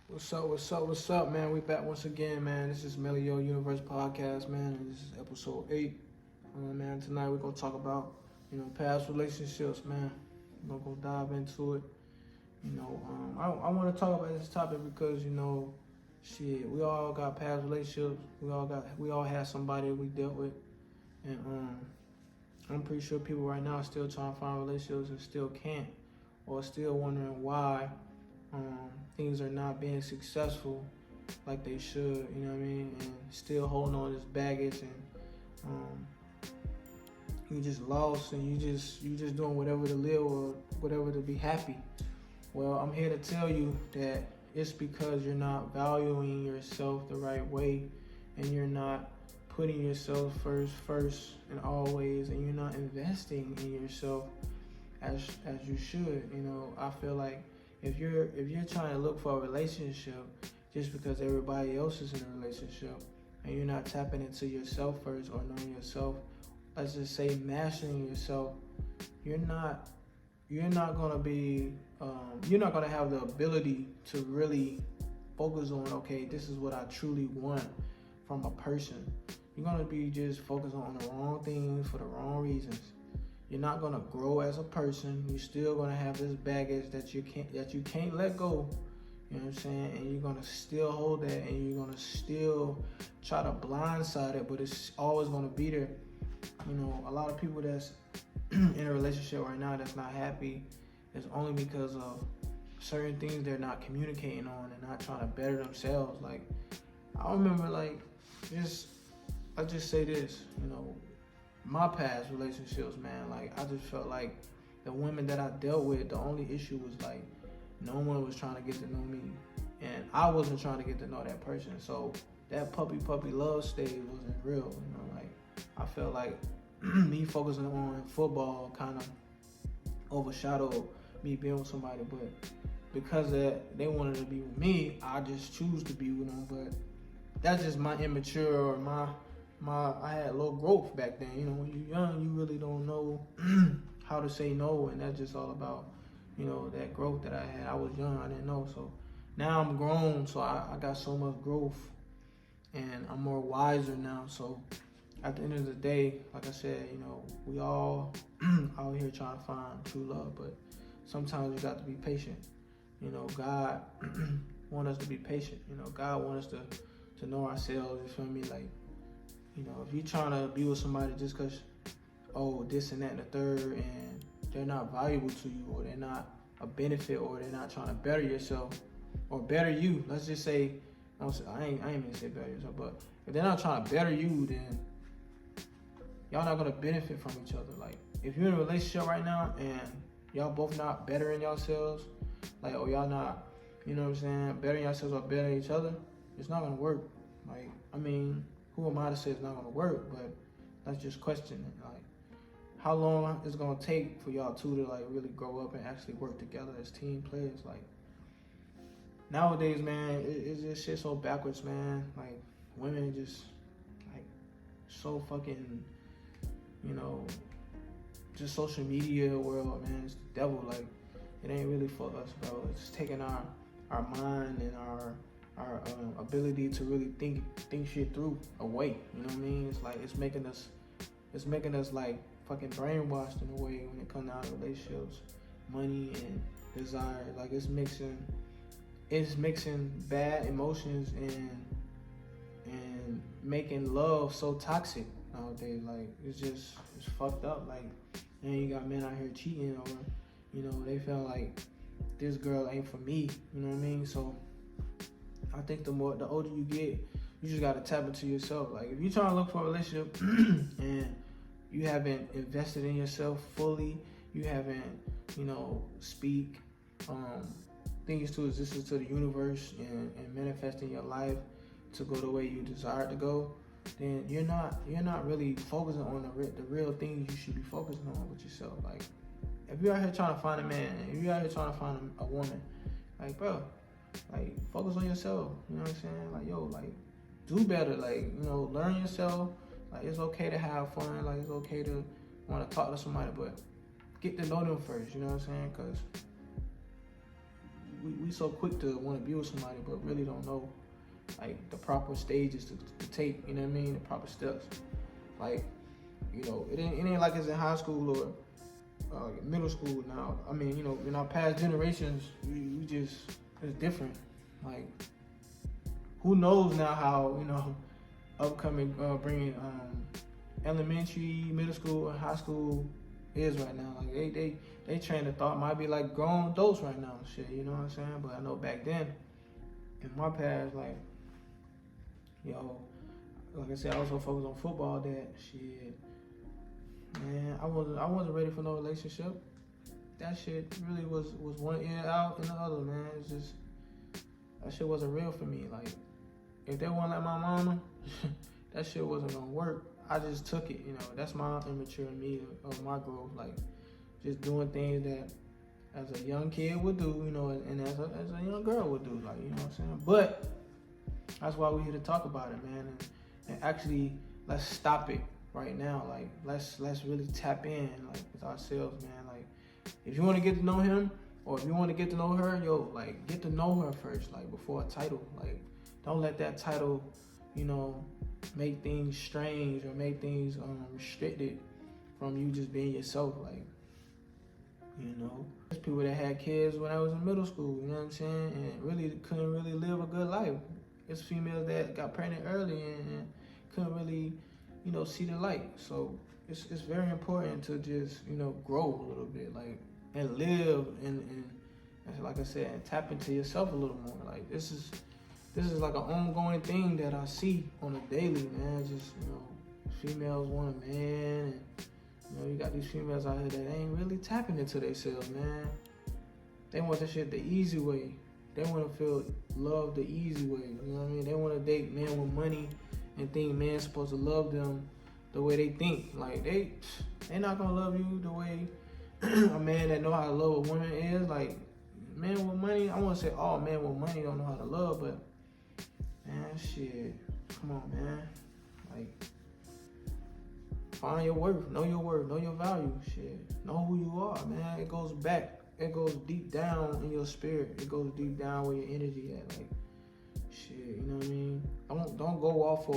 What's up, man? We back once again, man. This is M3lleo Universe Podcast, man, and this is episode 8. Man, tonight we're gonna talk about, past relationships, man. We're gonna go dive into it. I want to talk about this topic because, shit, we all got past relationships. We all had somebody we dealt with, and I'm pretty sure people right now are still trying to find relationships and still can't, or still wondering why things are not being successful like they should, you know what I mean? And still holding on to this baggage, and you just lost, and you just doing whatever to live or whatever to be happy. Well, I'm here to tell you that it's because you're not valuing yourself the right way, and you're not putting yourself first and always, and you're not investing in yourself as you should. I feel like if you're trying to look for a relationship just because everybody else is in a relationship, and you're not tapping into yourself first or knowing yourself, let's just say mastering yourself, you're not gonna be you're not gonna have the ability to really focus on, okay, this is what I truly want from a person. You're gonna be just focusing on the wrong things for the wrong reasons. You're not gonna grow as a person. You're still gonna have this baggage that you can't let go. You know what I'm saying? And you're gonna still hold that, and you're gonna still try to blindside it, but it's always gonna be there. A lot of people that's in a relationship right now that's not happy is only because of certain things they're not communicating on and not trying to better themselves. Like, I remember, I'll just say this, my past relationships, man, like, I just felt like the women that I dealt with, the only issue was like no one was trying to get to know me, and I wasn't trying to get to know that person. So that puppy love stage wasn't real. Like, I felt like me focusing on football kind of overshadowed me being with somebody, but because they wanted to be with me, I just choose to be with them. But that's just my immature, or I had low growth back then. When you're young, you really don't know how to say no, and that's just all about, that growth that I had. I was young, I didn't know. So now I'm grown, so I got so much growth, and I'm more wiser now. So at the end of the day, like I said, we all out here trying to find true love, but sometimes you got to be patient. God want us to be patient. God want us to know ourselves, you feel me? Like, if you're trying to be with somebody just because, this and that and the third, and they're not valuable to you, or they're not a benefit, or they're not trying to better yourself or better you. Let's just say, I ain't gonna say better yourself, but if they're not trying to better you, then y'all not gonna benefit from each other. Like, if you're in a relationship right now and y'all both not bettering yourselves, like, or y'all not, bettering yourselves or bettering each other, it's not gonna work. Like, who am I to say it's not gonna work? But let's just question it. Like, how long is it gonna take for y'all two to like really grow up and actually work together as team players? Like, nowadays, man, it's just shit so backwards, man. Like, women just like so fucking, just social media world, man. It's the devil. Like, it ain't really for us, bro. It's taking our mind and our ability to really think shit through away. You know what I mean? It's like it's making us like fucking brainwashed in a way when it comes down to relationships, money and desire. Like, it's mixing bad emotions and making love so toxic nowadays. Like, it's fucked up. Like, and you got men out here cheating, or they feel like this girl ain't for me. You know what I mean? So I think the older you get, you just gotta tap into yourself. Like, if you're trying to look for a relationship and you haven't invested in yourself fully, you haven't, speak things to existence to the universe and manifest in your life to go the way you desire it to go, then you're not really focusing on the real things you should be focusing on with yourself. Like, if you're out here trying to find a man, if you're out here trying to find a woman, like, bro, like, focus on yourself. You know what I'm saying? Like, yo, like, do better. Like, learn yourself. Like, it's okay to have fun. Like, it's okay to want to talk to somebody, but get to know them first. You know what I'm saying? Because we so quick to want to be with somebody, but really don't know like the proper stages to take. You know what I mean? The proper steps. Like, it ain't like it's in high school or middle school now. I mean, in our past generations, we just, it's different. Like, who knows now how upcoming bringing elementary, middle school, and high school is right now. Like they train the thought might be like grown adults right now, shit. You know what I'm saying? But I know back then, in my past, like I said, I was so focused on football that shit, man, I wasn't ready for no relationship. That shit really was one ear out and the other, man. It's just, that shit wasn't real for me. Like, if they weren't like my mama, that shit wasn't gonna work. I just took it, that's my immature me of my growth, like just doing things that as a young kid would do, and as a young girl would do, like, you know what I'm saying? But that's why we're here to talk about it, man, and actually let's stop it right now. Like, let's really tap in, like, with ourselves, man. Like, if you want to get to know him, or if you want to get to know her, like, get to know her first, like, before a title. Like, don't let that title, make things strange or make things restricted from you just being yourself. Like, there's people that had kids when I was in middle school, you know what I'm saying, and really couldn't really live a good life. It's females that got pregnant early and couldn't really, see the light. So it's very important to just, grow a little bit, like, and live and like I said, and tap into yourself a little more. Like, this is like an ongoing thing that I see on a daily, man. Just, females want a man, and you got these females out here that ain't really tapping into themselves, man. They want this shit the easy way. They want to feel love the easy way. You know what I mean? They want to date men with money and think men's supposed to love them the way they think. Like, they not gonna love you the way a man that know how to love a woman is. Like, men with money, I want to say all men with money don't know how to love, but man, shit, come on, man. Like, find your worth, know your value, shit. Know who you are, man. It goes back. It goes deep down in your spirit. It goes deep down where your energy at. Like, shit, you know what I mean? Don't go off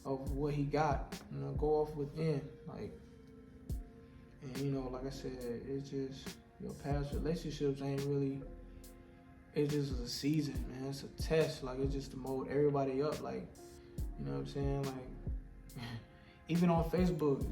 of what he got. Go off within. Like, and like I said, it's just your past relationships ain't really. It's just a season, man. It's a test. Like, it's just to mold everybody up. Like, you know what I'm saying? Like, even on Facebook,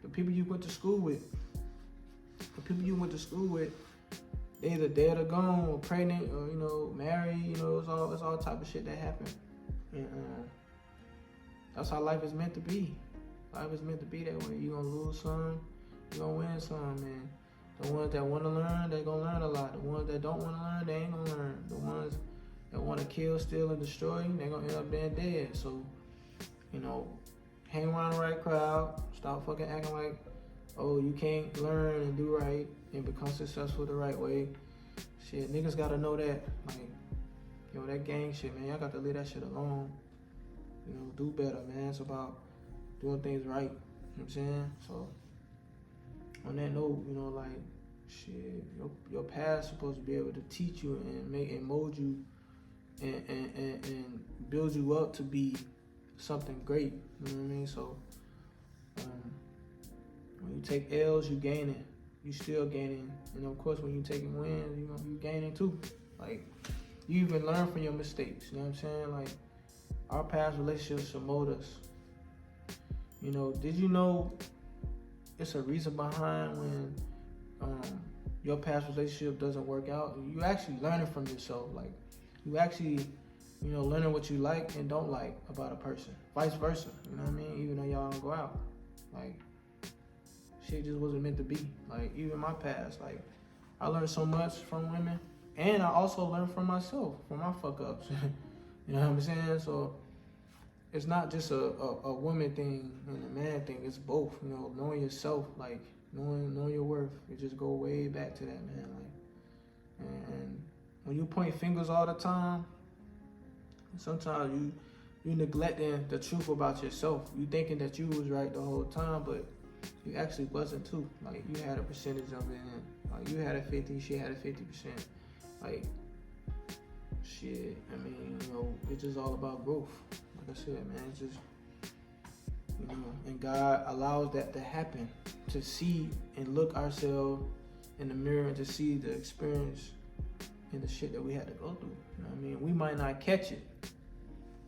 the people you went to school with, they either dead or gone or pregnant or, married. It's all type of shit that happen. And that's how life is meant to be. Life is meant to be that way. You're going to lose some, you're going to win some, man. The ones that want to learn, they're going to learn a lot. The ones that don't want to learn, they ain't going to learn. The ones that want to kill, steal, and destroy, they're going to end up being dead. So, hang around the right crowd. Stop fucking acting like, oh, you can't learn and do right and become successful the right way. Shit, niggas got to know that. Like, that gang shit, man, y'all got to leave that shit alone. Do better, man. It's about doing things right. You know what I'm saying? So, on that note, like, shit, your past supposed to be able to teach you and make and mold you and build you up to be something great. You know what I mean? So, when you take L's, you gaining. You still gaining. And of course, when you taking wins, you gaining too. Like, you even learn from your mistakes. You know what I'm saying? Like, our past relationships should mold us. Did you know it's a reason behind when your past relationship doesn't work out? You actually learning from yourself. Like, you actually, learning what you like and don't like about a person. Vice versa. You know what I mean? Even though y'all don't go out. Like, shit just wasn't meant to be. Like, even my past, like, I learned so much from women, and I also learned from myself, from my fuck ups. You know what I'm saying? So it's not just a woman thing and a man thing. It's both. Knowing yourself, like, knowing your worth. It just go way back to that, man. Like, and when you point fingers all the time, sometimes you neglecting the truth about yourself. You thinking that you was right the whole time, but you actually wasn't too. Like, you had a percentage of it, and Like, you had a 50, she had a 50%. Like, shit, I mean, you know, it's just all about growth. Like I said, man, it's just, you know, and God allows that to happen, to see and look ourselves in the mirror and to see the experience and the shit that we had to go through. You know what I mean? We might not catch it.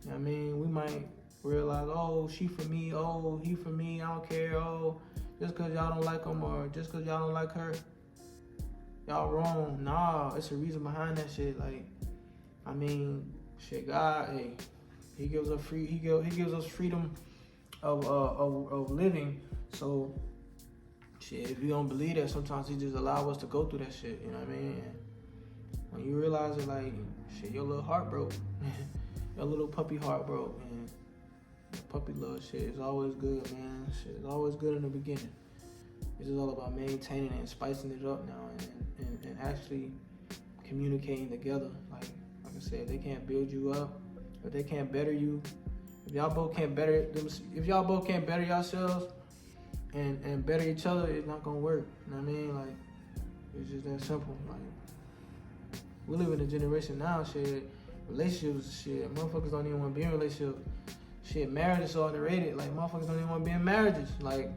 You know what I mean? We might realize, oh, she for me, oh, he for me, I don't care, oh, just because y'all don't like him or just because y'all don't like her, y'all wrong. Nah, it's a reason behind that shit. Like, I mean, shit, God, hey, He gives us freedom of living. So, shit, if you don't believe that, sometimes He just allow us to go through that shit. You know what I mean? And when you realize it, like, shit, your little heart broke, your little puppy heart broke, and puppy love shit is always good, man. Shit is always good in the beginning. It's just all about maintaining it and spicing it up now, and actually communicating together. Like I said, they can't build you up, if they can't better you, if y'all both can't better yourselves and better each other, it's not gonna work. You know what I mean? Like, it's just that simple. Like, we live in a generation now, shit, relationships, shit, motherfuckers don't even want to be in relationships. Shit, marriage is so underrated. Like, motherfuckers don't even want to be in marriages. Like,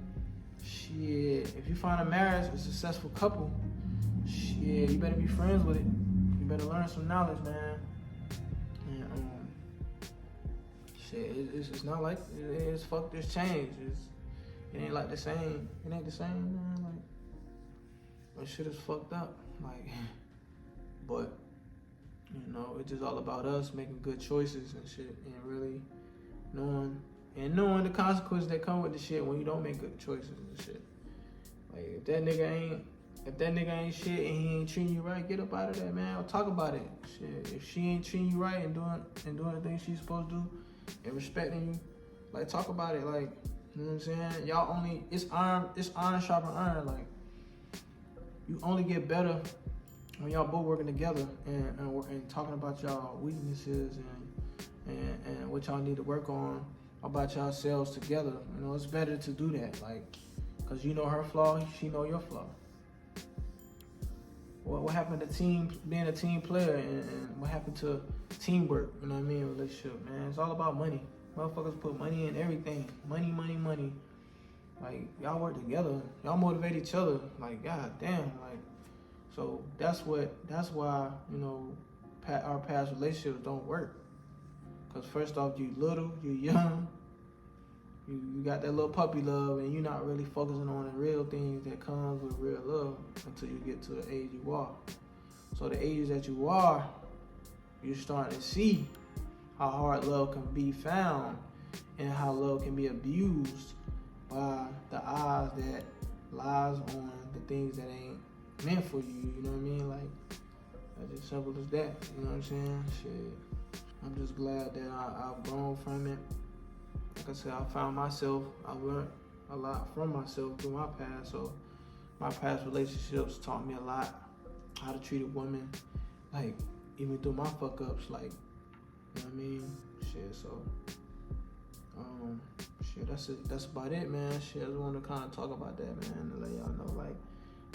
shit, if you find a marriage, a successful couple, shit, you better be friends with it. You better learn some knowledge, man. And shit, it's not like it's fucked. It's changed. It ain't like the same. It ain't the same, man. Like, that shit is fucked up. Like, but you know, it's just all about us making good choices and shit, and really knowing the consequences that come with the shit when you don't make good choices and shit. Like, if that nigga ain't shit and he ain't treating you right, get up out of that, man. Or talk about it. Shit. If she ain't treating you right and doing the things she's supposed to do and respecting you, like, talk about it. Like, you know what I'm saying? Y'all only, it's iron sharper iron. Like, you only get better when y'all both working together and talking about y'all weaknesses and what y'all need to work on about yourselves together. You know, it's better to do that, like, cause you know her flaw, she know your flaw. What happened to being a team player and what happened to teamwork? You know what I mean? Relationship, man. It's all about money. Motherfuckers put money in everything. Money. Like, y'all work together. Y'all motivate each other. Like, god damn. Like, so that's why, you know, our past relationships don't work. Cause first off, you little, you young, you got that little puppy love, and you're not really focusing on the real things that comes with real love until you get to the age you are. So the age that you are, you're starting to see how hard love can be found and how love can be abused by the eyes that lies on the things that ain't meant for you. You know what I mean? Like, that's as simple as that. You know what I'm saying? Shit. I'm just glad that I've grown from it. Like I said, I found myself. I learned a lot from myself through my past. So my past relationships taught me a lot how to treat a woman. Like, even through my fuck ups. Like, you know what I mean? Shit. So, shit. That's it. That's about it, man. Shit. I just want to kind of talk about that, man, to let y'all know, like,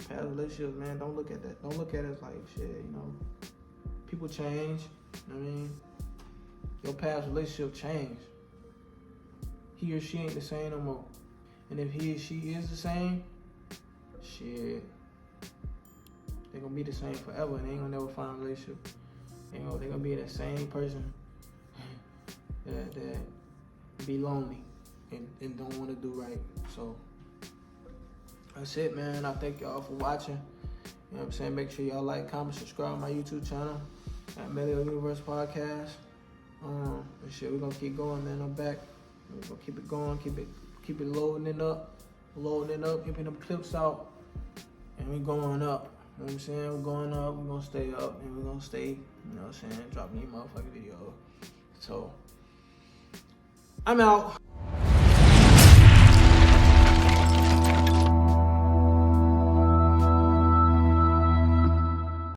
past relationships, man. Don't look at that. Don't look at it as like, shit. You know, people change. You know what I mean? Your past relationship changed. He or she ain't the same no more. And if he or she is the same, shit, they gonna be the same forever, and they ain't gonna never find a relationship. They gonna be that same person that be lonely and don't want to do right. So that's it, man. I thank y'all for watching. You know what I'm saying? Make sure y'all like, comment, subscribe to my YouTube channel at M3lleo Universe Podcast. And shit, we're gonna keep going, man. I'm back. We're gonna keep it going, keep it loading it up, keeping them clips out, and we going up. You know what I'm saying? We're going up, we're gonna stay up, and we're gonna stay, you know what I'm saying, dropping these motherfucking videos. So, I'm out.